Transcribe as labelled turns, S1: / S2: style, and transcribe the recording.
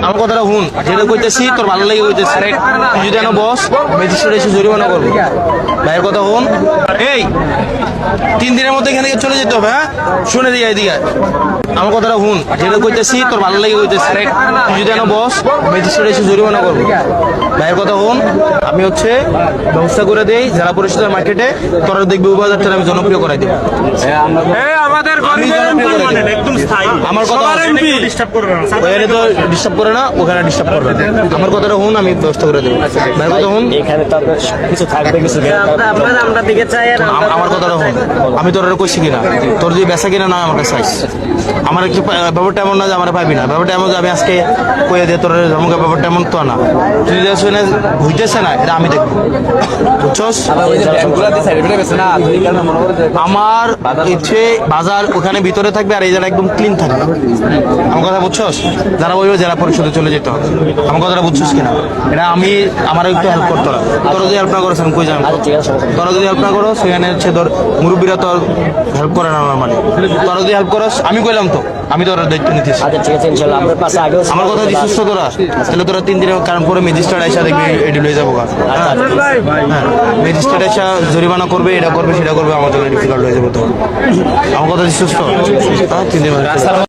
S1: আমার কথাটা শুন, যেটা কইতেছি তোর ভালো লাগে কইতেছি। তুই যদি না বস ম্যাজিস্ট্রেট এসে জরিমানা করবো। ভাইয়ের কথা শুন, এই 3 দিনের মধ্যে এখান থেকে চলে যেতে হবে। হ্যাঁ, শুনে দিয়ে এদিকে আমার কথাটা শুন, যেটা কইতেছি তোর ভালো লাগে কইতেছি। তুই যদি না বস ম্যাজিস্ট্রেট এসে জরিমানা করবো। ভাইয়ের কথা শুন, আমি হচ্ছে ব্যবস্থা করে দেই জেলা পরিষদের মার্কেটে, তোরা দেখবি উপবাজারটা আমি জনপ্রিয় করাই দেবো।
S2: আমাদের
S1: আমার কথা ওখানে তো ডিস্টার্ব করে না, ওখানে ডিস্টার্ব করবে না। আমার কথাটা শুন, আমি ব্যবস্থা করে দেবো। ভাইয়ের কথা শুন,
S3: এখানে তো কিছু থাকবে, কিছু আমরা দিকে চাই।
S1: আমার কথাটা শুন, আমি তোর কইছি কিনা, তোর যদি বেচা কিনা না আমার কাছে আইস। আমার একটু ব্যাপারটা এমন না যে আমার পাইবি না, ব্যাপারটা এমন যে আমি আজকে কইয়া দিয়ে তোর আমাকে ব্যাপারটা এমন তো না। তুই যদি শুনে হইতেছে না, এটা আমি দেখবো, বুঝছস? আমার ইচ্ছে বাজার ওখানে ভিতরে থাকবে আর এই জায়গা একদম ক্লিন থাকবে। আমার কথা বুঝছস? যারা ওই জেলা পরিষদে চলে যেতে হবে। আমার কথাটা বুঝছস কিনা? এটা আমি আমার একটু হেল্প করতে হবে। তোরা যদি হেল্প না করো আমি কই যাবো? তোরা যদি হেল্প না করো সেখানে হচ্ছে তোর মুরব্বীরা তোর হেল্প করে না। আমার মানে তোরা যদি হেল্প করো, আমি কইলাম তো আমি তোর দায়িত্ব নিতেছি।
S3: আচ্ছা ঠিক আছে, ইনশাআল্লাহ আমরা পাশে আগে
S1: আমার কথা দিচ্ছিস তো তোরা, তাহলে তোরা 3 দিনের কারণ পরে ম্যাজিস্ট্রেট এসে দেখবি এটি লয়ে যাবো। হ্যাঁ, ম্যাজিস্ট্রেট এসে জরিমানা করবে, এটা করবে সেটা করবে, আমার জন্য ডিফিকাল্ট হয়ে যাবে। তো আমার কথা দিচ্ছিস তো, 3 দিন